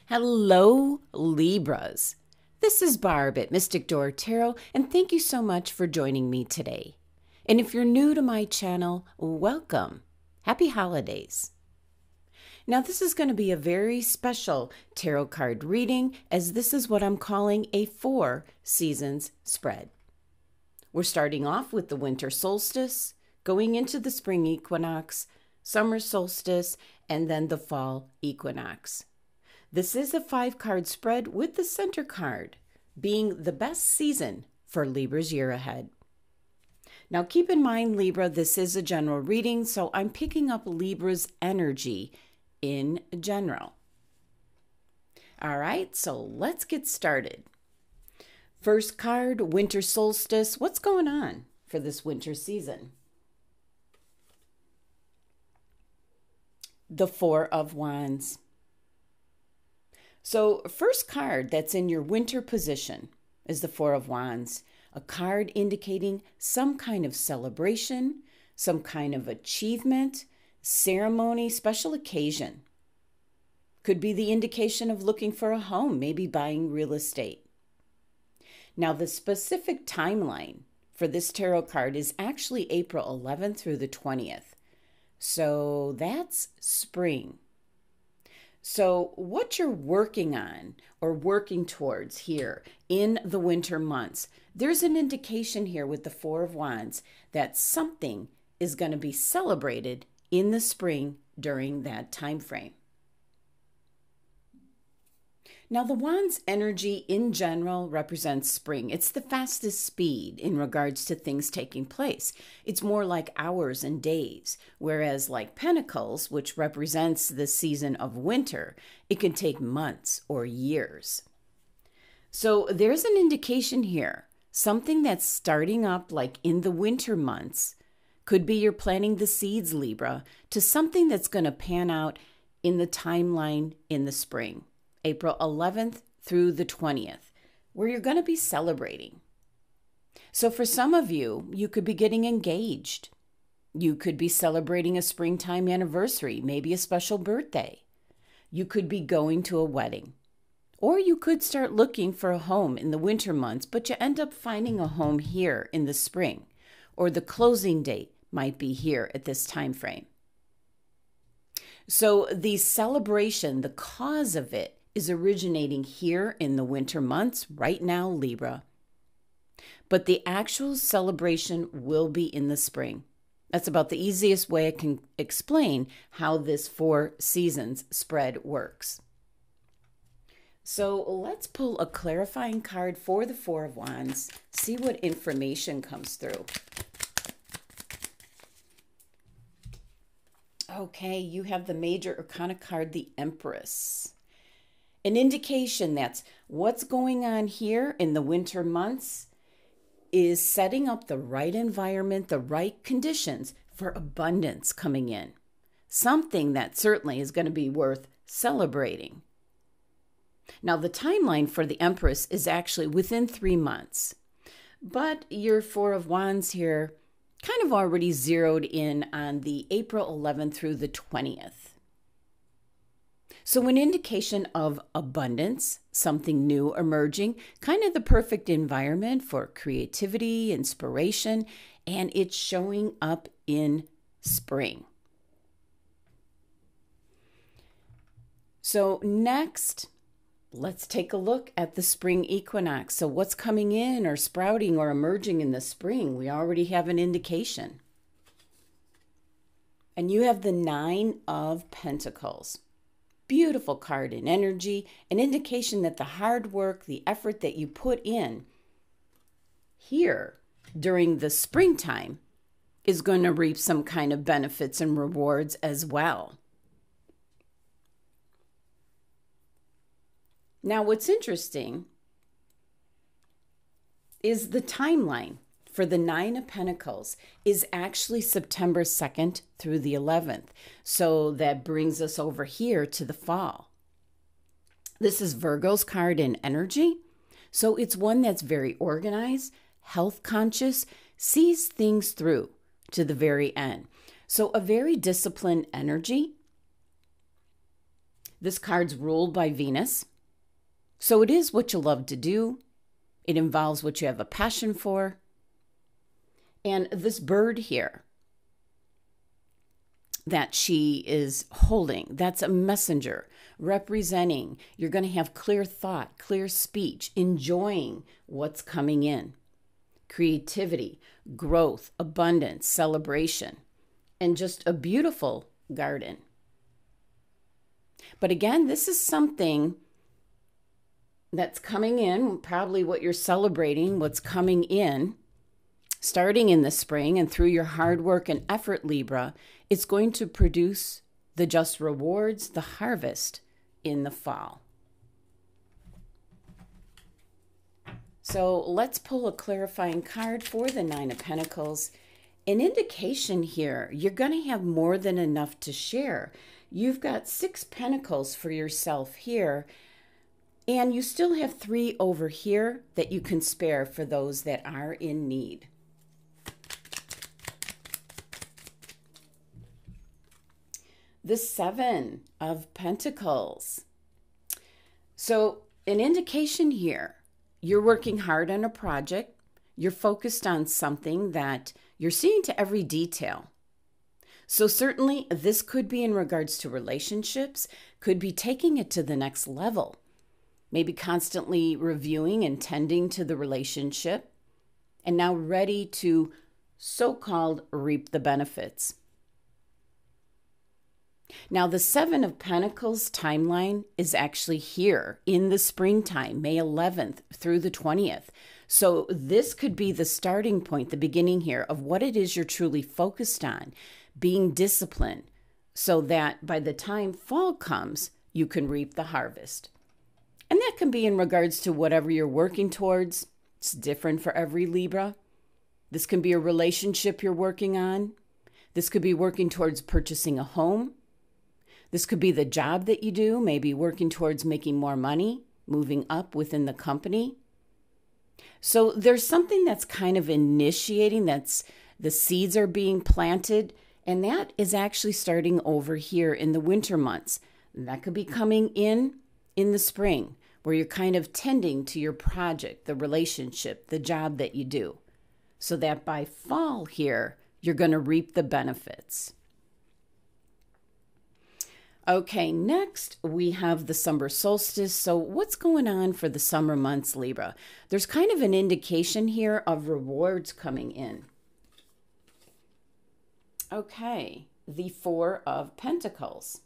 Hello, Libras. This is Barb at Mystic Door Tarot, and thank you so much for joining me today. And if you're new to my channel, welcome. Happy holidays. Now, this is going to be a very special tarot card reading, as this is what I'm calling a 4 seasons spread. We're starting off with the winter solstice, going into the spring equinox, summer solstice, and then the fall equinox. This is a 5-card spread with the center card being the best season for Libra's year ahead. Now keep in mind, Libra, this is a general reading, so I'm picking up Libra's energy in general. All right, so let's get started. First card, winter solstice. What's going on for this winter season? The 4 of Wands. So first card that's in your winter position is the 4 of Wands, a card indicating some kind of celebration, some kind of achievement, ceremony, special occasion. Could be the indication of looking for a home, maybe buying real estate. Now the specific timeline for this tarot card is actually April 11th through the 20th. So that's spring. So what you're working on or working towards here in the winter months, there's an indication here with the 4 of Wands that something is going to be celebrated in the spring during that time frame. Now, the Wands energy in general represents spring. It's the fastest speed in regards to things taking place. It's more like hours and days, whereas like Pentacles, which represents the season of winter, it can take months or years. So there's an indication here, something that's starting up like in the winter months. Could be you're planting the seeds, Libra, to something that's going to pan out in the timeline in the spring. April 11th through the 20th, where you're going to be celebrating. So for some of you, you could be getting engaged. You could be celebrating a springtime anniversary, maybe a special birthday. You could be going to a wedding. Or you could start looking for a home in the winter months, but you end up finding a home here in the spring. Or the closing date might be here at this time frame. So the celebration, the cause of it, is originating here in the winter months, right now, Libra. But the actual celebration will be in the spring. That's about the easiest way I can explain how this 4 seasons spread works. So let's pull a clarifying card for the 4 of Wands, see what information comes through. Okay, you have the major arcana card, the Empress. An indication that's what's going on here in the winter months is setting up the right environment, the right conditions for abundance coming in. Something that certainly is going to be worth celebrating. Now, the timeline for the Empress is actually within 3 months. But your 4 of Wands here kind of already zeroed in on the April 11th through the 20th. So an indication of abundance, something new emerging, kind of the perfect environment for creativity, inspiration, and it's showing up in spring. So next, let's take a look at the spring equinox. So what's coming in or sprouting or emerging in the spring? We already have an indication. And you have the 9 of Pentacles. Beautiful card in energy, an indication that the hard work, the effort that you put in here during the springtime is going to reap some kind of benefits and rewards as well. Now, what's interesting is the timeline for the 9 of Pentacles is actually September 2nd through the 11th. So that brings us over here to the fall. This is Virgo's card in energy. So it's one that's very organized, health conscious, sees things through to the very end. So a very disciplined energy. This card's ruled by Venus. So it is what you love to do. It involves what you have a passion for. And this bird here that she is holding, that's a messenger representing you're going to have clear thought, clear speech, enjoying what's coming in. Creativity, growth, abundance, celebration, and just a beautiful garden. But again, this is something that's coming in, probably what you're celebrating, what's coming in, starting in the spring and through your hard work and effort, Libra, it's going to produce the just rewards, the harvest in the fall. So let's pull a clarifying card for the Nine of Pentacles. An indication here, you're going to have more than enough to share. You've got 6 pentacles for yourself here, and you still have 3 over here that you can spare for those that are in need. The 7 of Pentacles. So an indication here, you're working hard on a project. You're focused on something that you're seeing to every detail. So certainly this could be in regards to relationships, could be taking it to the next level. Maybe constantly reviewing and tending to the relationship, and now ready to so-called reap the benefits. Now, the 7 of Pentacles timeline is actually here in the springtime, May 11th through the 20th. So this could be the starting point, the beginning here of what it is you're truly focused on, being disciplined, so that by the time fall comes, you can reap the harvest. And that can be in regards to whatever you're working towards. It's different for every Libra. This can be a relationship you're working on. This could be working towards purchasing a home. This could be the job that you do, maybe working towards making more money, moving up within the company. So there's something that's kind of initiating, that's the seeds are being planted, and that is actually starting over here in the winter months. That could be coming in the spring, where you're kind of tending to your project, the relationship, the job that you do, so that by fall here, you're going to reap the benefits. Okay, next we have the summer solstice. So what's going on for the summer months, Libra? There's kind of an indication here of rewards coming in. Okay, the 4 of Pentacles.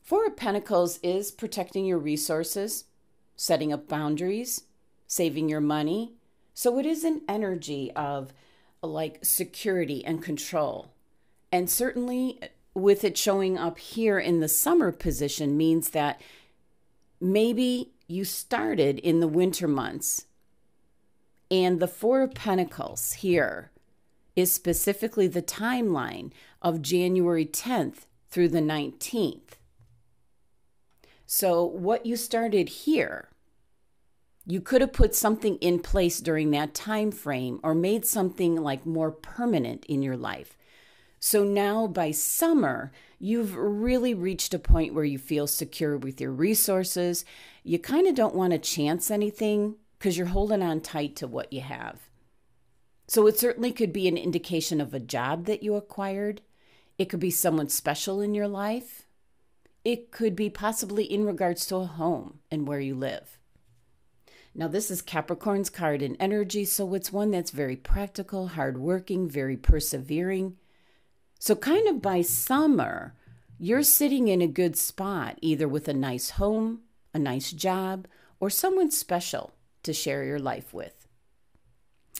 4 of Pentacles is protecting your resources, setting up boundaries, saving your money. So it is an energy of like security and control. And certainly with it showing up here in the summer position means that maybe you started in the winter months. And the 4 of Pentacles here is specifically the timeline of January 10th through the 19th. So what you started here, you could have put something in place during that time frame or made something like more permanent in your life. So now by summer, you've really reached a point where you feel secure with your resources. You kind of don't want to chance anything because you're holding on tight to what you have. So it certainly could be an indication of a job that you acquired. It could be someone special in your life. It could be possibly in regards to a home and where you live. Now, this is Capricorn's card in energy, so it's one that's very practical, hardworking, very persevering. So kind of by summer, you're sitting in a good spot, either with a nice home, a nice job, or someone special to share your life with.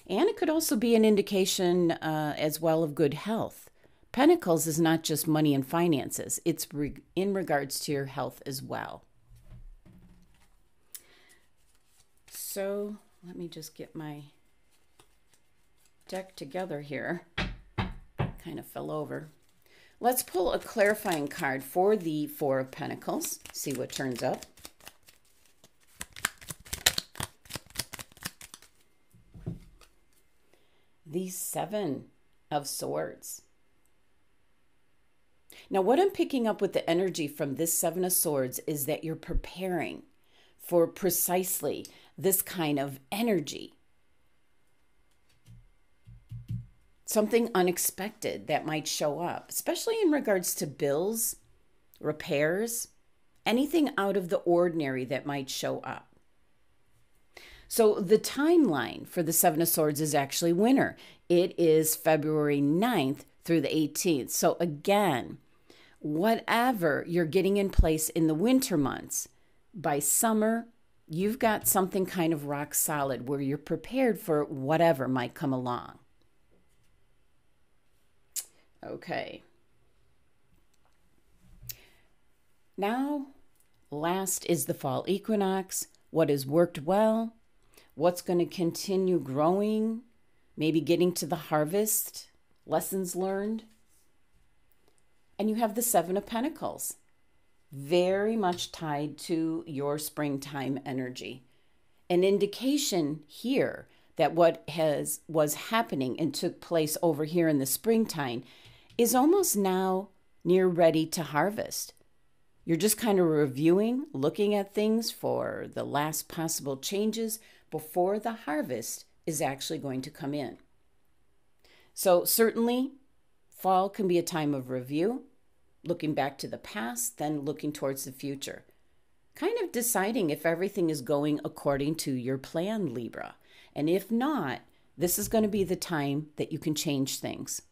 And it could also be an indication as well of good health. Pentacles is not just money and finances. It's in regards to your health as well. So let me just get my deck together here. Kind of fell over. Let's pull a clarifying card for the 4 of Pentacles. See what turns up. The 7 of Swords. Now, what I'm picking up with the energy from this Seven of Swords is that you're preparing for precisely this kind of energy. Something unexpected that might show up, especially in regards to bills, repairs, anything out of the ordinary that might show up. So the timeline for the Seven of Swords is actually winter. It is February 9th through the 18th. So again, whatever you're getting in place in the winter months, by summer, you've got something kind of rock solid where you're prepared for whatever might come along. Okay. Now, last is the fall equinox. What has worked well? What's going to continue growing? Maybe getting to the harvest? Lessons learned? And you have the Seven of Pentacles. Very much tied to your springtime energy. An indication here that what was happening and took place over here in the springtime is almost now near ready to harvest. You're just kind of reviewing, looking at things for the last possible changes before the harvest is actually going to come in. So certainly, fall can be a time of review, looking back to the past, then looking towards the future. Kind of deciding if everything is going according to your plan, Libra. And if not, this is going to be the time that you can change things.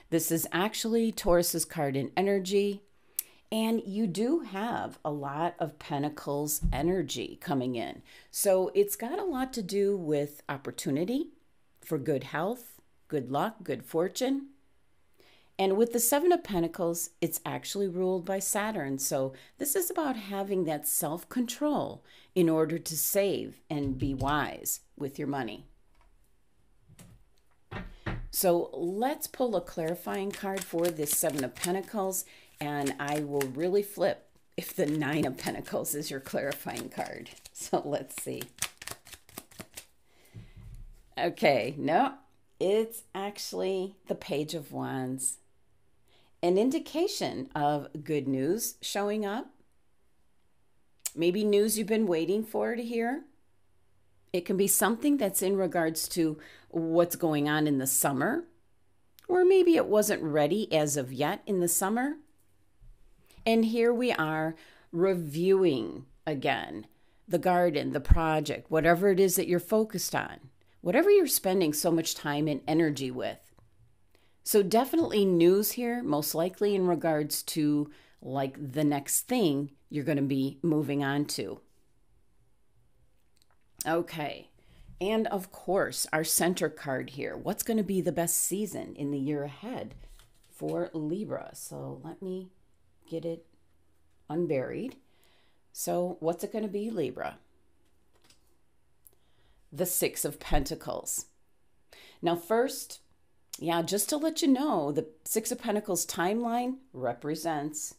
This is actually Taurus's card in energy. And you do have a lot of Pentacles energy coming in. So it's got a lot to do with opportunity for good health, good luck, good fortune. And with the Seven of Pentacles, it's actually ruled by Saturn. So this is about having that self-control in order to save and be wise with your money. So let's pull a clarifying card for this Seven of Pentacles. And I will really flip if the Nine of Pentacles is your clarifying card. So let's see. Okay, no, it's actually the Page of Wands. An indication of good news showing up. Maybe news you've been waiting for to hear. It can be something that's in regards to what's going on in the summer. Or maybe it wasn't ready as of yet in the summer. And here we are reviewing again the garden, the project, whatever it is that you're focused on, whatever you're spending so much time and energy with. So definitely news here, most likely in regards to like the next thing you're going to be moving on to. Okay. And of course, our center card here. What's going to be the best season in the year ahead for Libra? So let me get it unburied. So what's it going to be, Libra? The Six of Pentacles. Now first, just to let you know, the Six of Pentacles timeline represents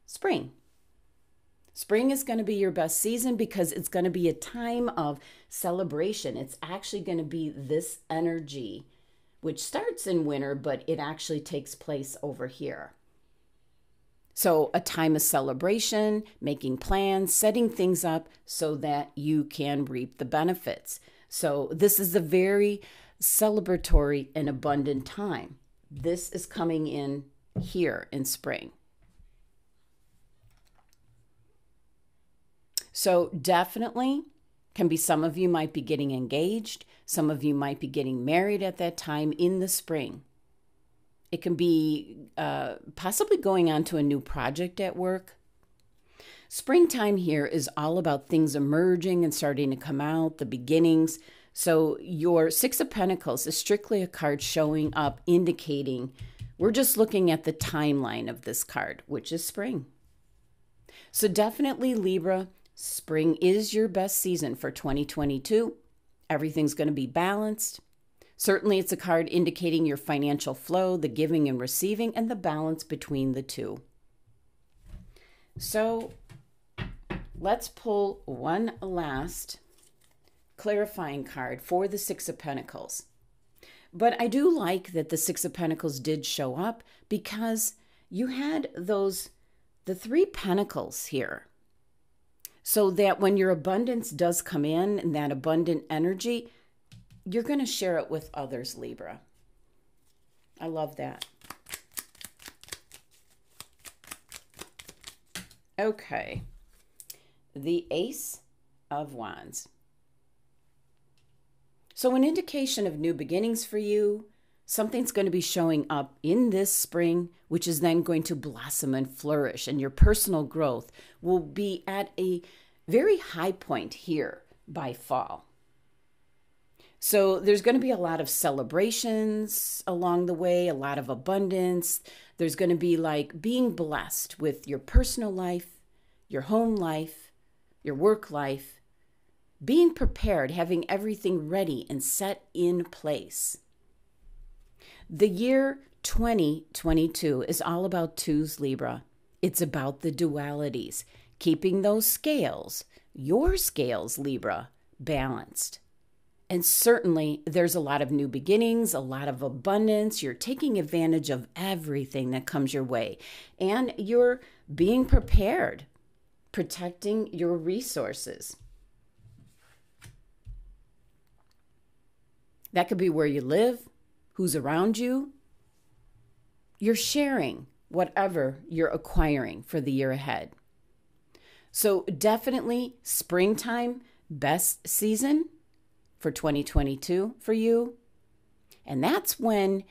spring. Spring is going to be your best season because it's going to be a time of celebration. It's actually going to be this energy, which starts in winter, but it actually takes place over here. So a time of celebration, making plans, setting things up so that you can reap the benefits. So this is a very celebratory and abundant time. This is coming in here in spring. So definitely can be some of you might be getting engaged. Some of you might be getting married at that time in the spring. It can be possibly going on to a new project at work. Springtime here is all about things emerging and starting to come out, the beginnings. So your Six of Pentacles is strictly a card showing up, indicating we're just looking at the timeline of this card, which is spring. So definitely, Libra, spring is your best season for 2022. Everything's going to be balanced. Certainly, it's a card indicating your financial flow, the giving and receiving, and the balance between the two. So let's pull one last clarifying card for the Six of Pentacles. But I do like that the Six of Pentacles did show up because you had the 3 pentacles here. So that when your abundance does come in and that abundant energy, you're going to share it with others, Libra. I love that. Okay. The Ace of Wands. So an indication of new beginnings for you. Something's going to be showing up in this spring, which is then going to blossom and flourish, and your personal growth will be at a very high point here by fall. So there's going to be a lot of celebrations along the way, a lot of abundance. There's going to be like being blessed with your personal life, your home life, your work life, being prepared, having everything ready and set in place. The year 2022 is all about twos, Libra. It's about the dualities, keeping those scales, your scales, Libra, balanced. And certainly there's a lot of new beginnings, a lot of abundance. You're taking advantage of everything that comes your way. And you're being prepared, protecting your resources. That could be where you live, who's around you. You're sharing whatever you're acquiring for the year ahead. So definitely springtime, best season for 2022 for you. And that's when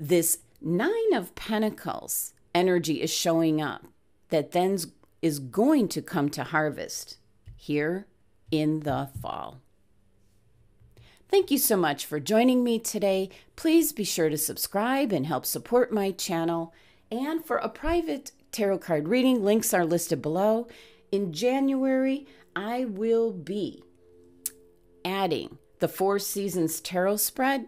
this 9 of Pentacles energy is showing up that then is going to come to harvest here in the fall. Thank you so much for joining me today. Please be sure to subscribe and help support my channel. And for a private tarot card reading, links are listed below. In January, I will be adding the 4 Seasons Tarot Spread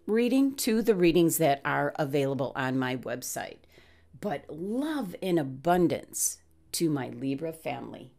reading to the readings that are available on my website. But love and abundance to my Libra family.